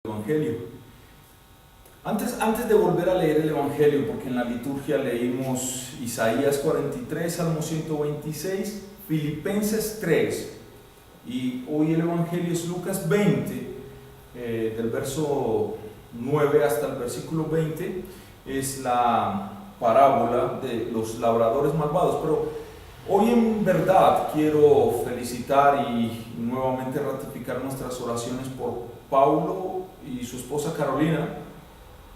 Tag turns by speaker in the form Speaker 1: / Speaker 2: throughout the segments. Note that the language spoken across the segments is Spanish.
Speaker 1: Evangelio. Antes de volver a leer el Evangelio, porque en la liturgia leímos Isaías 43, Salmo 126, Filipenses 3, y hoy el Evangelio es Lucas 20, del verso 9 hasta el versículo 20, es la parábola de los labradores malvados. Pero hoy en verdad quiero felicitar y nuevamente ratificar nuestras oraciones por Paulo y su esposa Carolina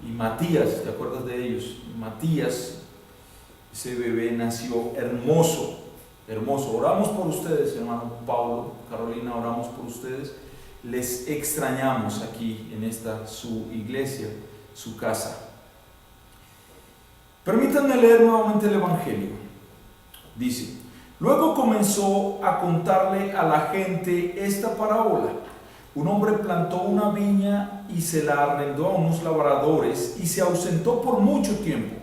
Speaker 1: y Matías. ¿Te acuerdas de ellos? Matías, ese bebé nació hermoso, hermoso. Oramos por ustedes, hermano Paulo, Carolina, oramos por ustedes. Les extrañamos aquí en esta su iglesia, su casa. Permítanme leer nuevamente el Evangelio. Dice: luego comenzó a contarle a la gente esta parábola. Un hombre plantó una viña y se la arrendó a unos labradores y se ausentó por mucho tiempo.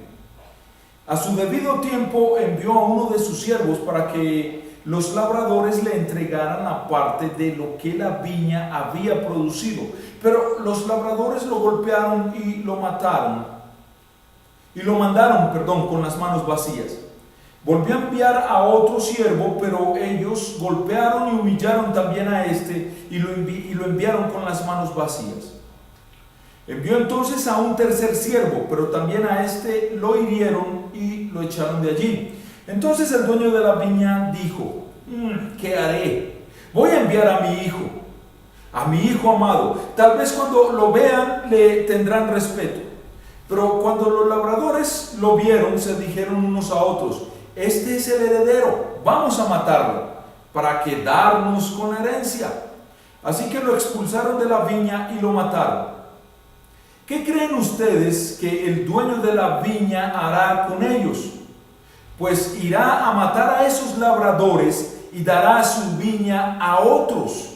Speaker 1: A su debido tiempo envió a uno de sus siervos para que los labradores le entregaran la parte de lo que la viña había producido. Pero los labradores lo golpearon y lo mataron. Y lo mandaron, con las manos vacías. Volvió a enviar a otro siervo, pero ellos golpearon y humillaron también a este y lo enviaron con las manos vacías. Envió entonces a un tercer siervo, pero también a este lo hirieron y lo echaron de allí. Entonces el dueño de la viña dijo: ¿qué haré? Voy a enviar a mi hijo amado. Tal vez cuando lo vean le tendrán respeto. Pero cuando los labradores lo vieron, se dijeron unos a otros: este es el heredero, vamos a matarlo para quedarnos con herencia. Así que lo expulsaron de la viña y lo mataron. ¿Qué creen ustedes que el dueño de la viña hará con ellos? Pues irá a matar a esos labradores y dará su viña a otros.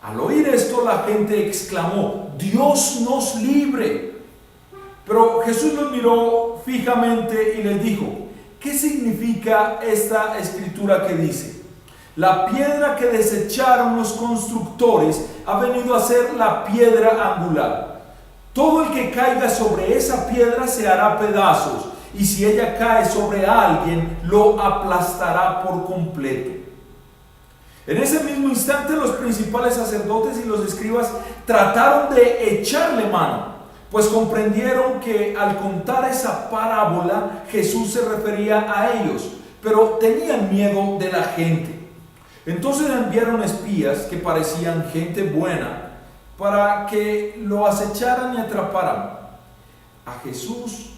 Speaker 1: Al oír esto, la gente exclamó: Dios nos libre. Pero Jesús los miró fijamente y les dijo: ¿qué significa esta escritura que dice? La piedra que desecharon los constructores ha venido a ser la piedra angular. Todo el que caiga sobre esa piedra se hará pedazos, y si ella cae sobre alguien, lo aplastará por completo. En ese mismo instante, los principales sacerdotes y los escribas trataron de echarle mano, pues comprendieron que al contar esa parábola Jesús se refería a ellos, pero tenían miedo de la gente. Entonces enviaron espías que parecían gente buena para que lo acecharan y atraparan a Jesús,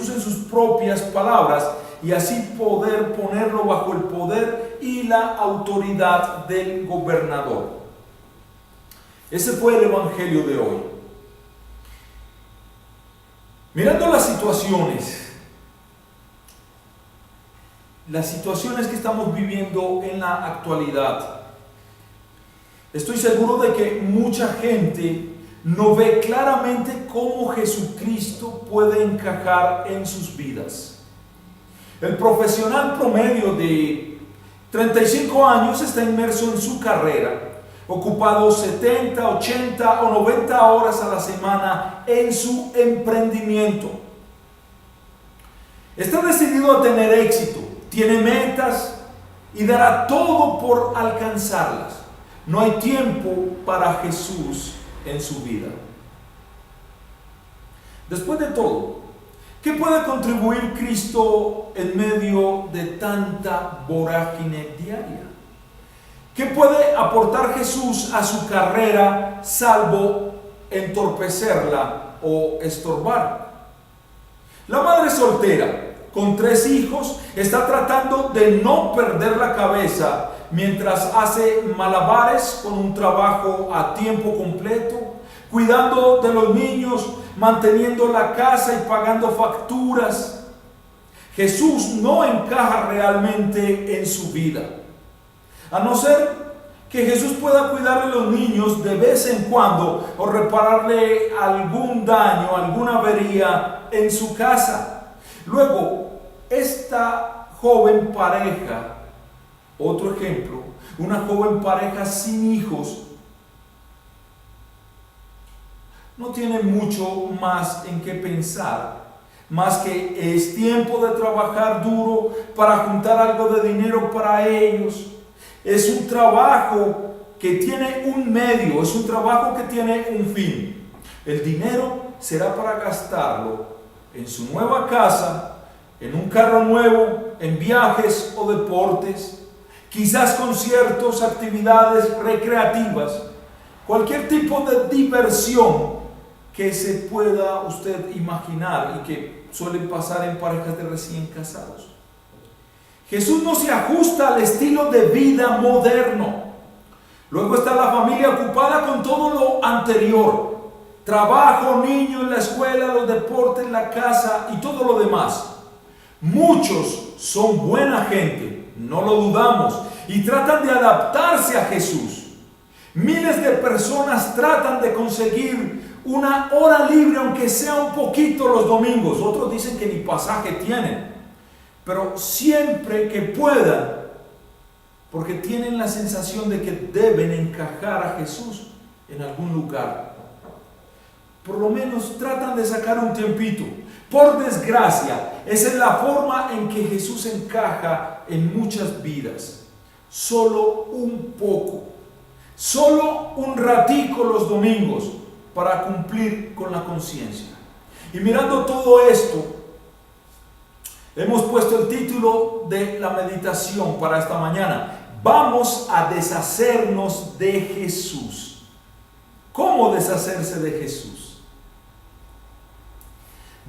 Speaker 1: en sus propias palabras, y así poder ponerlo bajo el poder y la autoridad del gobernador. Ese fue el Evangelio de hoy. Mirando las situaciones que estamos viviendo en la actualidad, estoy seguro de que mucha gente no ve claramente cómo Jesucristo puede encajar en sus vidas. El profesional promedio de 35 años está inmerso en su carrera, ocupado 70, 80 o 90 horas a la semana en su emprendimiento. Está decidido a tener éxito, tiene metas y dará todo por alcanzarlas. No hay tiempo para Jesús en su vida. Después de todo, ¿qué puede contribuir Cristo en medio de tanta vorágine diaria? ¿Qué puede aportar Jesús a su carrera salvo entorpecerla o estorbar? La madre soltera con 3 hijos está tratando de no perder la cabeza mientras hace malabares con un trabajo a tiempo completo, cuidando de los niños, manteniendo la casa y pagando facturas. Jesús no encaja realmente en su vida. A no ser que Jesús pueda cuidar de los niños de vez en cuando o repararle algún daño, alguna avería en su casa. Luego, esta joven pareja, otro ejemplo, una joven pareja sin hijos, no tienen mucho más en qué pensar, más que es tiempo de trabajar duro para juntar algo de dinero para ellos. Es un trabajo que tiene un medio, es un trabajo que tiene un fin. El dinero será para gastarlo en su nueva casa, en un carro nuevo, en viajes o deportes, quizás conciertos, actividades recreativas, cualquier tipo de diversión que se pueda usted imaginar y que suelen pasar en parejas de recién casados. Jesús no se ajusta al estilo de vida moderno. Luego está la familia ocupada con todo lo anterior: trabajo, niños, la escuela, los deportes, la casa y todo lo demás. Muchos son buena gente, no lo dudamos, y tratan de adaptarse a Jesús. Miles de personas tratan de conseguir una hora libre, aunque sea un poquito los domingos. Otros dicen que ni pasaje tienen, pero siempre que puedan, porque tienen la sensación de que deben encajar a Jesús en algún lugar. Por lo menos tratan de sacar un tiempito. Por desgracia, esa es la forma en que Jesús encaja en muchas vidas. Solo un poco, solo un ratico los domingos para cumplir con la conciencia. Y mirando todo esto, hemos puesto el título de la meditación para esta mañana: vamos a deshacernos de Jesús. ¿Cómo deshacerse de Jesús?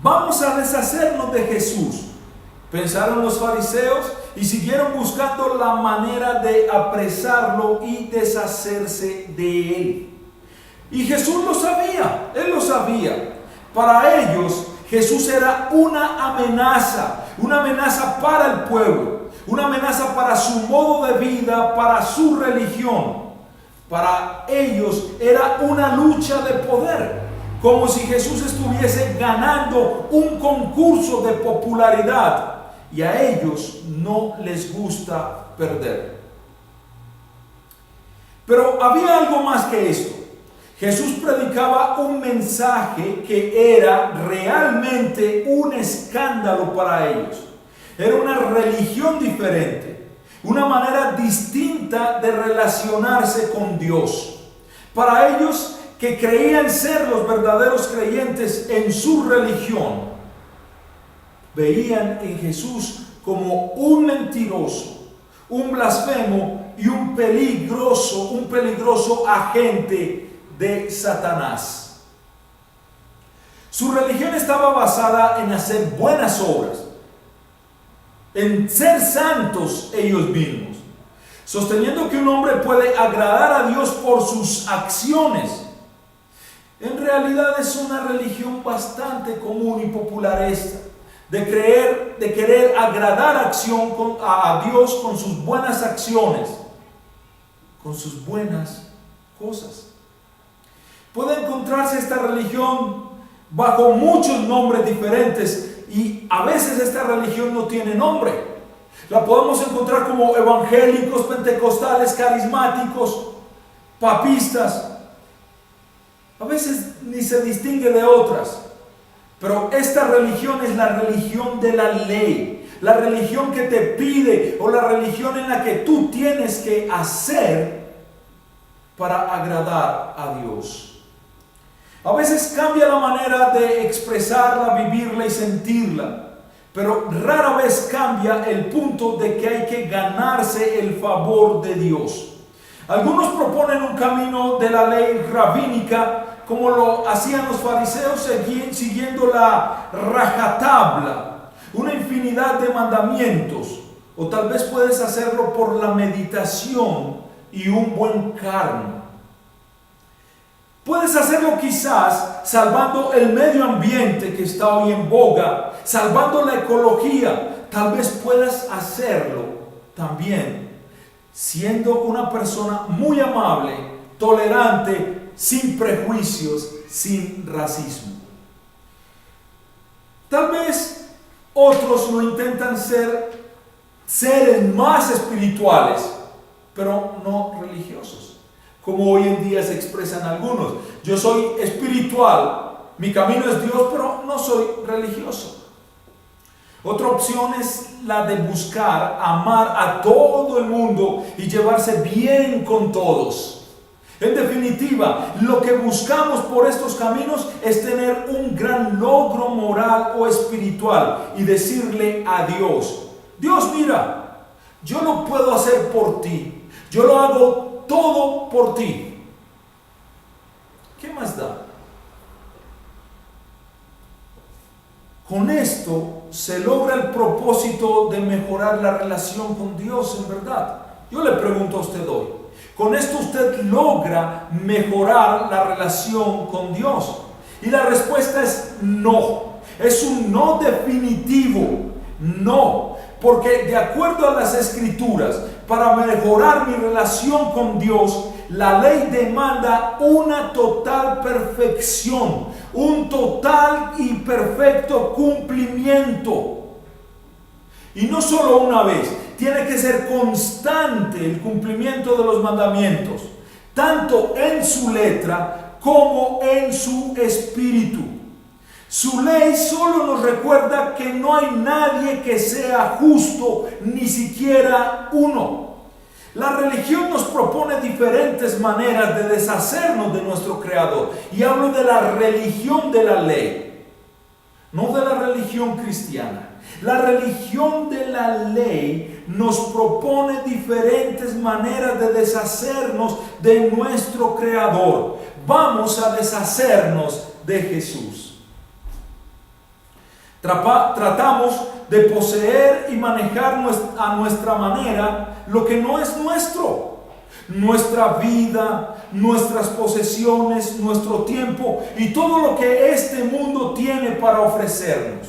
Speaker 1: Vamos a deshacernos de Jesús. Pensaron los fariseos y siguieron buscando la manera de apresarlo y deshacerse de él. Y Jesús lo sabía, él lo sabía. Para ellos, Jesús era una amenaza para el pueblo, una amenaza para su modo de vida, para su religión. Para ellos era una lucha de poder, como si Jesús estuviese ganando un concurso de popularidad, y a ellos no les gusta perder. Pero había algo más que esto. Jesús predicaba un mensaje que era realmente un escándalo para ellos. Era una religión diferente, una manera distinta de relacionarse con Dios. Para ellos, que creían ser los verdaderos creyentes en su religión, veían en Jesús como un mentiroso, un blasfemo y un peligroso agente de Satanás. Su religión estaba basada en hacer buenas obras, en ser santos ellos mismos, sosteniendo que un hombre puede agradar a Dios por sus acciones. En realidad es una religión bastante común y popular esta, de querer agradar a Dios con sus buenas acciones, con sus buenas cosas. Puede encontrarse esta religión bajo muchos nombres diferentes, y a veces esta religión no tiene nombre. La podemos encontrar como evangélicos, pentecostales, carismáticos, papistas. A veces ni se distingue de otras. Pero esta religión es la religión de la ley, la religión que te pide, o la religión en la que tú tienes que hacer para agradar a Dios. A veces cambia la manera de expresarla, vivirla y sentirla, pero rara vez cambia el punto de que hay que ganarse el favor de Dios. Algunos proponen un camino de la ley rabínica, como lo hacían los fariseos, siguiendo la rajatabla, una infinidad de mandamientos. O tal vez puedes hacerlo por la meditación y un buen karma. Puedes hacerlo quizás salvando el medio ambiente que está hoy en boga, salvando la ecología. Tal vez puedas hacerlo también siendo una persona muy amable, tolerante, sin prejuicios, sin racismo. Tal vez otros lo intentan ser seres más espirituales, pero no religiosos. como hoy en día se expresan algunos. Yo soy espiritual, mi camino es Dios, pero no soy religioso. Otra opción es la de buscar amar a todo el mundo y llevarse bien con todos. En definitiva, lo que buscamos por estos caminos es tener un gran logro moral o espiritual y decirle a Dios: Dios, mira, yo lo puedo hacer por ti, yo lo hago todo por ti. ¿Qué más da? Con esto se logra el propósito de mejorar la relación con Dios, en verdad. Yo le pregunto a usted hoy, ¿con esto usted logra mejorar la relación con Dios? Y la respuesta es no. Es un no definitivo. No. Porque de acuerdo a las Escrituras, para mejorar mi relación con Dios, la ley demanda una total perfección, un total y perfecto cumplimiento. Y no solo una vez, tiene que ser constante el cumplimiento de los mandamientos, tanto en su letra como en su espíritu. Su ley solo nos recuerda que no hay nadie que sea justo, ni siquiera uno. La religión nos propone diferentes maneras de deshacernos de nuestro Creador. Y hablo de la religión de la ley, no de la religión cristiana. La religión de la ley nos propone diferentes maneras de deshacernos de nuestro Creador. Vamos a deshacernos de Jesús. Tratamos de poseer y manejar a nuestra manera lo que no es nuestro. Nuestra vida, nuestras posesiones, nuestro tiempo y todo lo que este mundo tiene para ofrecernos.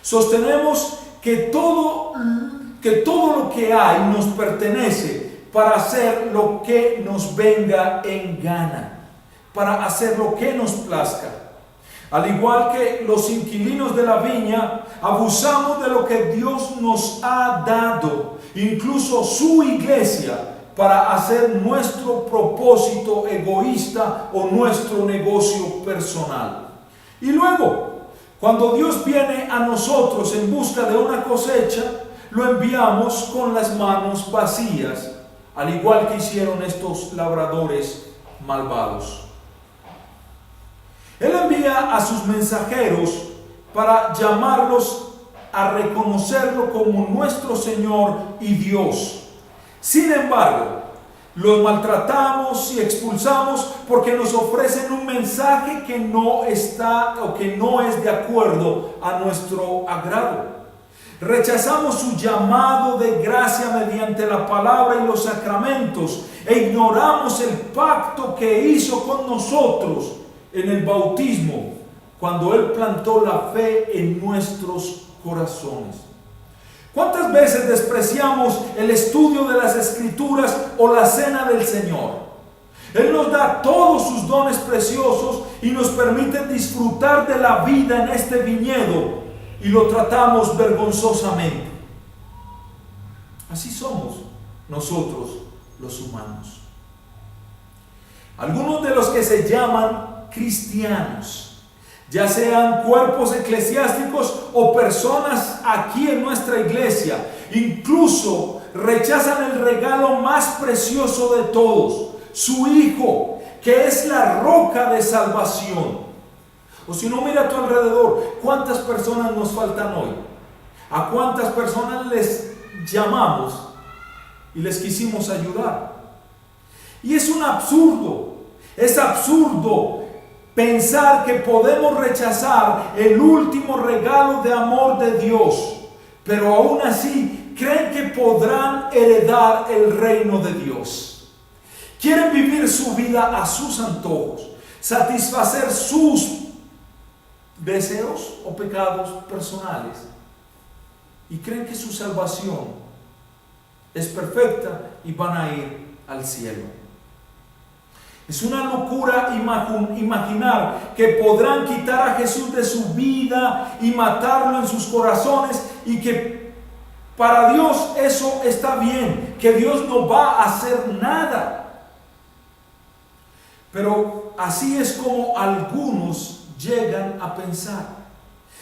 Speaker 1: Sostenemos que todo lo que hay nos pertenece para hacer lo que nos venga en gana, para hacer lo que nos plazca. Al igual que los inquilinos de la viña, abusamos de lo que Dios nos ha dado, incluso su iglesia, para hacer nuestro propósito egoísta o nuestro negocio personal. Y luego, cuando Dios viene a nosotros en busca de una cosecha, lo enviamos con las manos vacías, al igual que hicieron estos labradores malvados. Él envía a sus mensajeros para llamarlos a reconocerlo como nuestro Señor y Dios. Sin embargo, los maltratamos y expulsamos porque nos ofrecen un mensaje que no está o que no es de acuerdo a nuestro agrado. Rechazamos su llamado de gracia mediante la palabra y los sacramentos e ignoramos el pacto que hizo con nosotros en el bautismo, cuando Él plantó la fe en nuestros corazones. ¿Cuántas veces despreciamos el estudio de las Escrituras o la cena del Señor? Él nos da todos sus dones preciosos y nos permite disfrutar de la vida en este viñedo y lo tratamos vergonzosamente. Así somos nosotros los humanos. Algunos de los que se llaman cristianos, ya sean cuerpos eclesiásticos o personas aquí en nuestra iglesia, incluso rechazan el regalo más precioso de todos, su Hijo, que es la roca de salvación. O si no, mira a tu alrededor, ¿cuántas personas nos faltan hoy? ¿A cuántas personas les llamamos y les quisimos ayudar? Y es un absurdo, es absurdo pensar que podemos rechazar el último regalo de amor de Dios, pero aún así creen que podrán heredar el reino de Dios. Quieren vivir su vida a sus antojos, satisfacer sus deseos o pecados personales y creen que su salvación es perfecta y van a ir al cielo. Es una locura imaginar que podrán quitar a Jesús de su vida y matarlo en sus corazones y que para Dios eso está bien, que Dios no va a hacer nada. Pero así es como algunos llegan a pensar.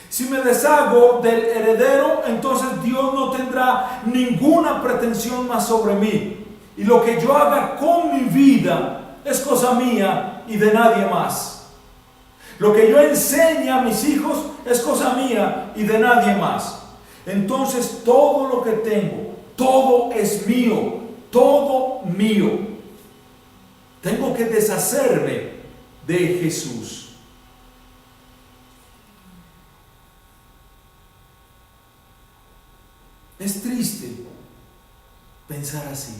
Speaker 1: Si me deshago del heredero, entonces Dios no tendrá ninguna pretensión más sobre mí. Y lo que yo haga con mi vida es cosa mía y de nadie más. Lo que yo enseñe a mis hijos es cosa mía y de nadie más. Entonces todo lo que tengo, todo es mío, todo mío. Tengo que deshacerme de Jesús. Es triste pensar así.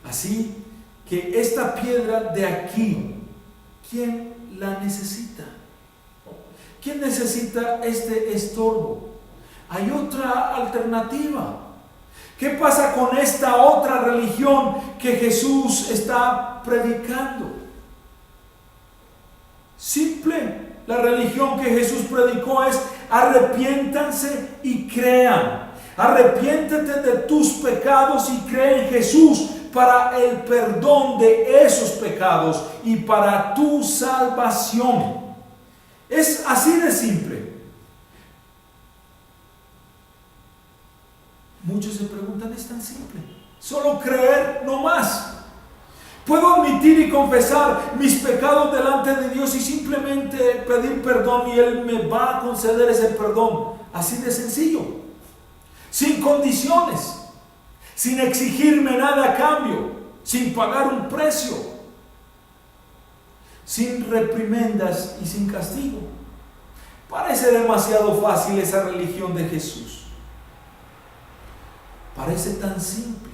Speaker 1: Así que esta piedra de aquí, ¿quién la necesita? ¿Quién necesita este estorbo? Hay otra alternativa. ¿Qué pasa con esta otra religión que Jesús está predicando? Simple. La religión que Jesús predicó es: arrepiéntanse y crean. Arrepiéntete de tus pecados y cree en Jesús para el perdón de esos pecados y para tu salvación. Es así de simple. Muchos se preguntan, ¿es tan simple? Solo creer, no más. Puedo admitir y confesar mis pecados delante de Dios y simplemente pedir perdón y Él me va a conceder ese perdón. Así de sencillo. Sin condiciones. Sin exigirme nada a cambio. Sin pagar un precio. Sin reprimendas y sin castigo. Parece demasiado fácil esa religión de Jesús. Parece tan simple.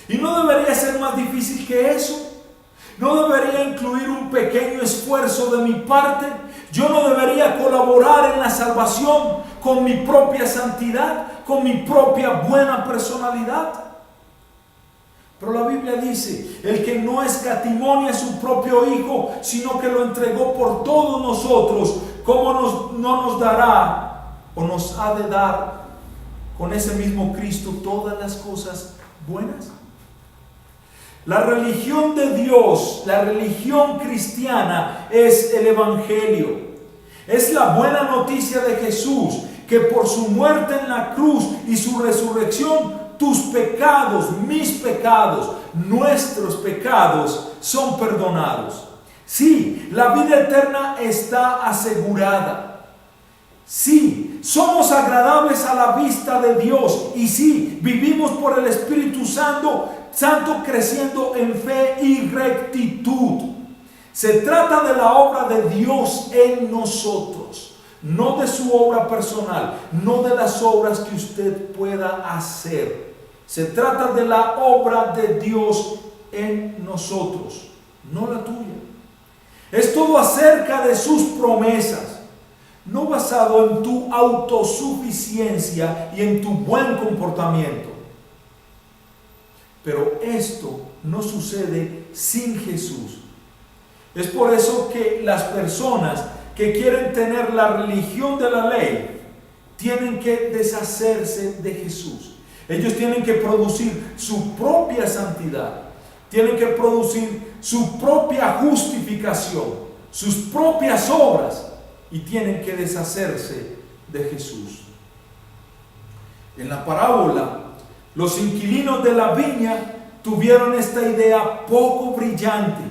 Speaker 1: Y no debería ser más difícil que eso. No debería incluir un pequeño esfuerzo de mi parte. Yo no debería colaborar en la salvación con mi propia santidad, con mi propia buena personalidad. Pero la Biblia dice: el que no escatimó a su propio Hijo, sino que lo entregó por todos nosotros, ¿cómo no nos dará o nos ha de dar con ese mismo Cristo todas las cosas buenas? La religión de Dios, la religión cristiana, es el Evangelio. Es la buena noticia de Jesús, que por su muerte en la cruz y su resurrección, tus pecados, mis pecados, nuestros pecados son perdonados. Sí, la vida eterna está asegurada. Sí, somos agradables a la vista de Dios. Y sí, vivimos por el Espíritu Santo creciendo en fe y rectitud. Se trata de la obra de Dios en nosotros, no de su obra personal, no de las obras que usted pueda hacer. Se trata de la obra de Dios en nosotros, no la tuya. Es todo acerca de sus promesas, no basado en tu autosuficiencia y en tu buen comportamiento. Pero esto no sucede sin Jesús. Es por eso que las personas que quieren tener la religión de la ley tienen que deshacerse de Jesús. Ellos tienen que producir su propia santidad, tienen que producir su propia justificación, sus propias obras, y tienen que deshacerse de Jesús. En la parábola, los inquilinos de la viña tuvieron esta idea poco brillante.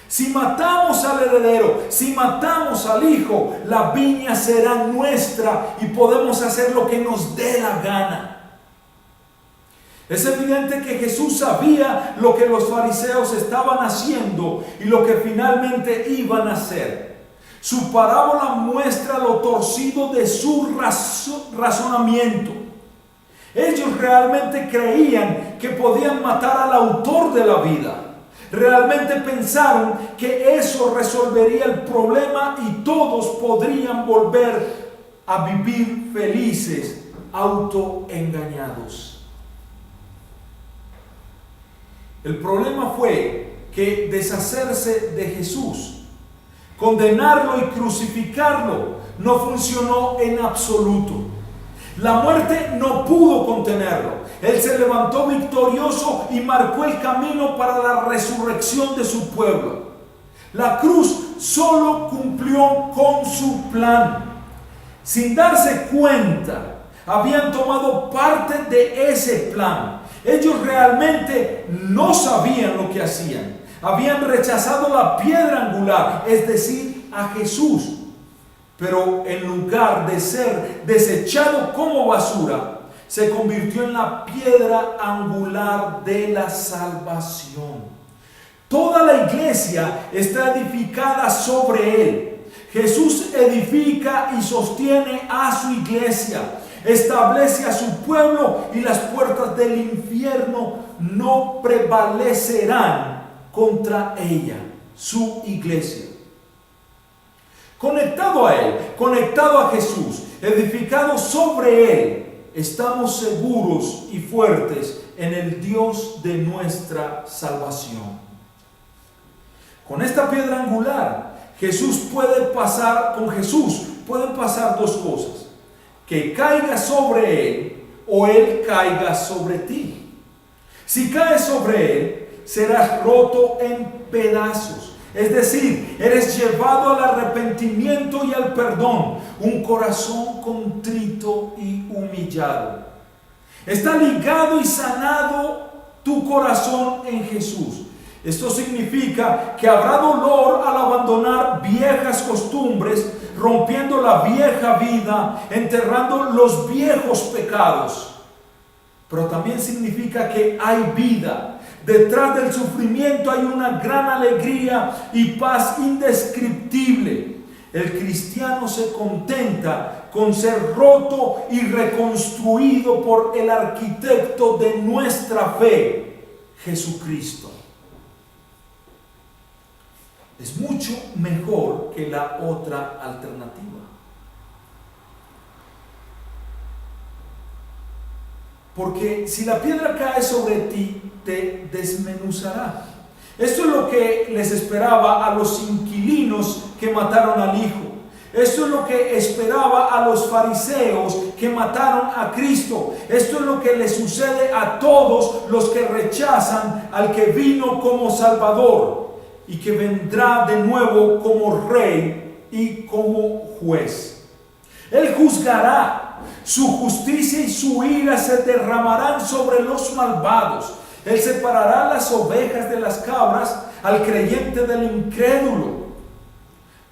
Speaker 1: Si matamos al heredero, si matamos al hijo, la viña será nuestra y podemos hacer lo que nos dé la gana. Es evidente que Jesús sabía lo que los fariseos estaban haciendo y lo que finalmente iban a hacer. Su parábola muestra lo torcido de su razonamiento. Ellos realmente creían que podían matar al autor de la vida. Realmente pensaron que eso resolvería el problema y todos podrían volver a vivir felices, autoengañados. El problema fue que deshacerse de Jesús, condenarlo y crucificarlo, no funcionó en absoluto. La muerte no pudo contenerlo. Él se levantó victorioso y marcó el camino para la resurrección de su pueblo. La cruz solo cumplió con su plan. Sin darse cuenta, habían tomado parte de ese plan. Ellos realmente no sabían lo que hacían. Habían rechazado la piedra angular, es decir, a Jesús. Pero en lugar de ser desechado como basura, se convirtió en la piedra angular de la salvación. Toda la iglesia está edificada sobre él. Jesús edifica y sostiene a su iglesia, establece a su pueblo y las puertas del infierno no prevalecerán contra ella, su iglesia. Conectado a él, conectado a Jesús, edificado sobre él, estamos seguros y fuertes en el Dios de nuestra salvación. Con esta piedra angular, con Jesús pueden pasar dos cosas: que caiga sobre él o él caiga sobre ti. Si caes sobre él, serás roto en pedazos. Es decir, eres llevado al arrepentimiento y al perdón, un corazón contrito y humillado. Está ligado y sanado tu corazón en Jesús. Esto significa que habrá dolor al abandonar viejas costumbres, rompiendo la vieja vida, enterrando los viejos pecados. Pero también significa que hay vida. Detrás del sufrimiento hay una gran alegría y paz indescriptible. El cristiano se contenta con ser roto y reconstruido por el arquitecto de nuestra fe, Jesucristo. Es mucho mejor que la otra alternativa. Porque si la piedra cae sobre ti, te desmenuzará. Esto es lo que les esperaba a los inquilinos que mataron al Hijo. Esto es lo que esperaba a los fariseos que mataron a Cristo. Esto es lo que le sucede a todos los que rechazan al que vino como Salvador y que vendrá de nuevo como Rey y como Juez. Él juzgará. Su justicia y su ira se derramarán sobre los malvados. Él separará las ovejas de las cabras, al creyente del incrédulo.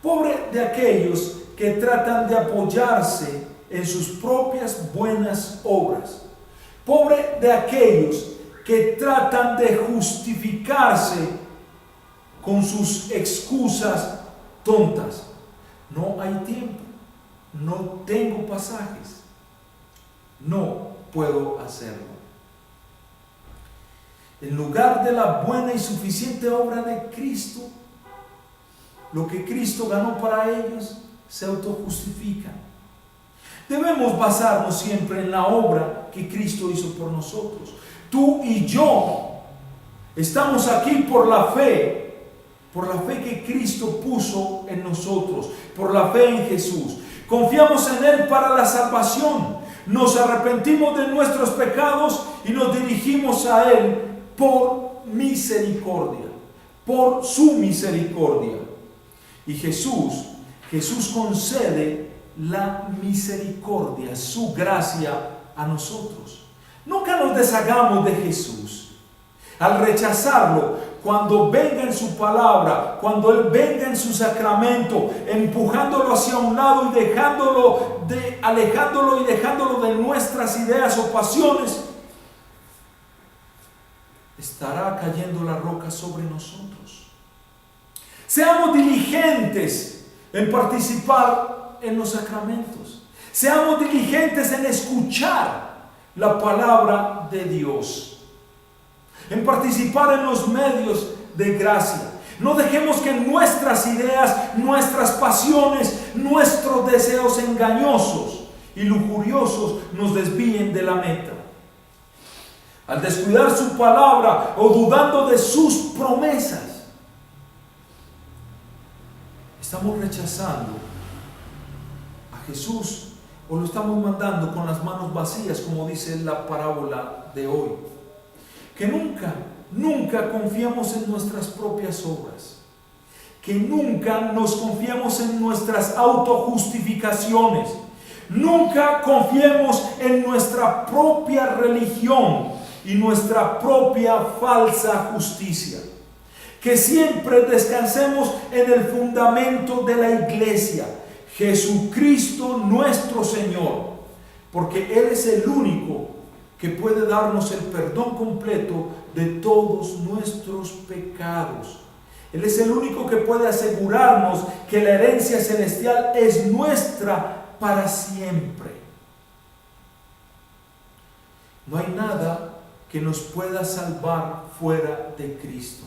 Speaker 1: Pobre de aquellos que tratan de apoyarse en sus propias buenas obras. Pobre de aquellos que tratan de justificarse con sus excusas tontas. No hay tiempo, no tengo pasajes, no puedo hacerlo. En lugar de la buena y suficiente obra de Cristo, lo que Cristo ganó para ellos, se autojustifican. Debemos basarnos siempre en la obra que Cristo hizo por nosotros. Tú y yo estamos aquí por la fe que Cristo puso en nosotros, por la fe en Jesús. Confiamos en Él para la salvación. Nos arrepentimos de nuestros pecados y nos dirigimos a Él por misericordia, por su misericordia. Y Jesús concede la misericordia, su gracia a nosotros. Nunca nos deshagamos de Jesús. Al rechazarlo, cuando venga en su palabra, cuando Él venga en su sacramento, empujándolo hacia un lado y alejándolo y dejándolo de nuestras ideas o pasiones, estará cayendo la roca sobre nosotros. Seamos diligentes en participar en los sacramentos. Seamos diligentes en escuchar la palabra de Dios, en participar en los medios de gracia. No dejemos que nuestras ideas, nuestras pasiones, nuestros deseos engañosos y lujuriosos nos desvíen de la meta. Al descuidar su palabra o dudando de sus promesas, estamos rechazando a Jesús o lo estamos mandando con las manos vacías, como dice la parábola de hoy. Que nunca confiemos en nuestras propias obras. Que nunca nos confiemos en nuestras autojustificaciones. Nunca confiemos en nuestra propia religión y nuestra propia falsa justicia. Que siempre descansemos en el fundamento de la iglesia, Jesucristo nuestro Señor, porque Él es el único que puede darnos el perdón completo de todos nuestros pecados. Él es el único que puede asegurarnos que la herencia celestial es nuestra para siempre. No hay nada que nos pueda salvar fuera de Cristo.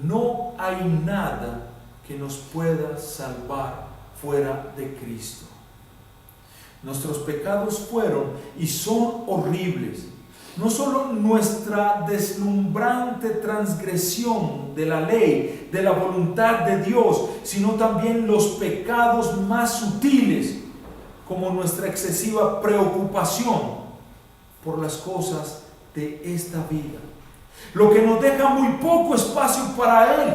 Speaker 1: No hay nada que nos pueda salvar fuera de Cristo. Nuestros pecados fueron y son horribles. No solo nuestra deslumbrante transgresión de la ley, de la voluntad de Dios, sino también los pecados más sutiles, como nuestra excesiva preocupación por las cosas de esta vida. Lo que nos deja muy poco espacio para Él.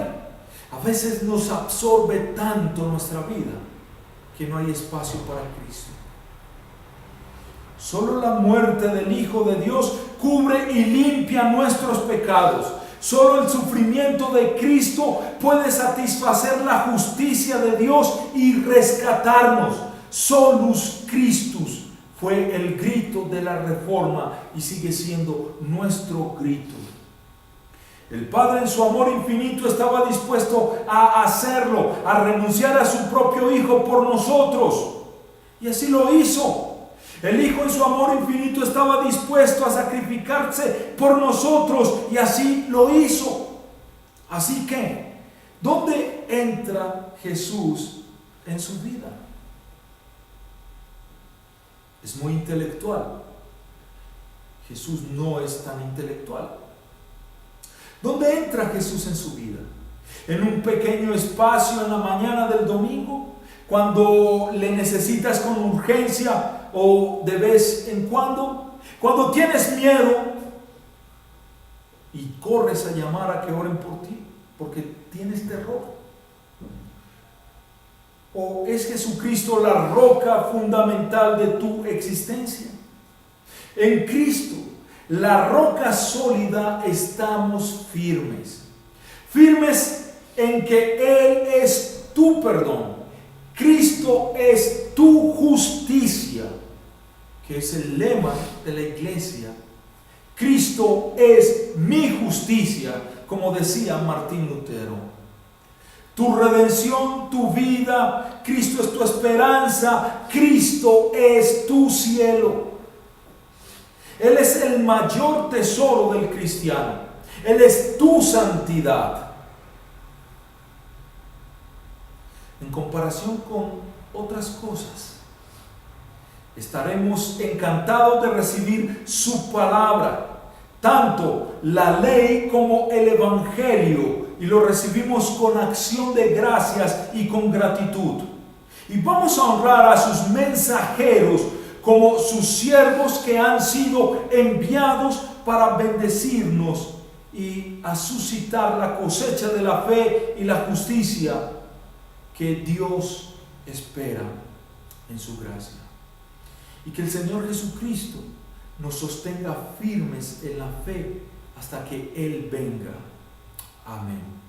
Speaker 1: A veces nos absorbe tanto nuestra vida que no hay espacio para Cristo. Solo la muerte del Hijo de Dios cubre y limpia nuestros pecados. Solo el sufrimiento de Cristo puede satisfacer la justicia de Dios y rescatarnos. Solus Christus fue el grito de la Reforma y sigue siendo nuestro grito. El Padre en su amor infinito estaba dispuesto a hacerlo, a renunciar a su propio Hijo por nosotros. Y así lo hizo. El Hijo en su amor infinito estaba dispuesto a sacrificarse por nosotros y así lo hizo. Así que, ¿dónde entra Jesús en su vida? Es muy intelectual. Jesús no es tan intelectual. ¿Dónde entra Jesús en su vida? ¿En un pequeño espacio en la mañana del domingo? ¿Cuando le necesitas con urgencia o de vez en cuando? ¿Cuando tienes miedo y corres a llamar a que oren por ti porque tienes terror? ¿O es Jesucristo la roca fundamental de tu existencia? En Cristo, la roca sólida, estamos firmes. Firmes en que Él es tu perdón. Cristo es tu justicia, que es el lema de la iglesia. Cristo es mi justicia, como decía Martín Lutero. Tu redención, tu vida, Cristo es tu esperanza, Cristo es tu cielo. Él es el mayor tesoro del cristiano. Él es tu santidad. En comparación con otras cosas, estaremos encantados de recibir su palabra, tanto la ley como el evangelio, y lo recibimos con acción de gracias y con gratitud. Y vamos a honrar a sus mensajeros como sus siervos que han sido enviados para bendecirnos y a suscitar la cosecha de la fe y la justicia que Dios espera en su gracia. Y que el Señor Jesucristo nos sostenga firmes en la fe hasta que Él venga. Amén.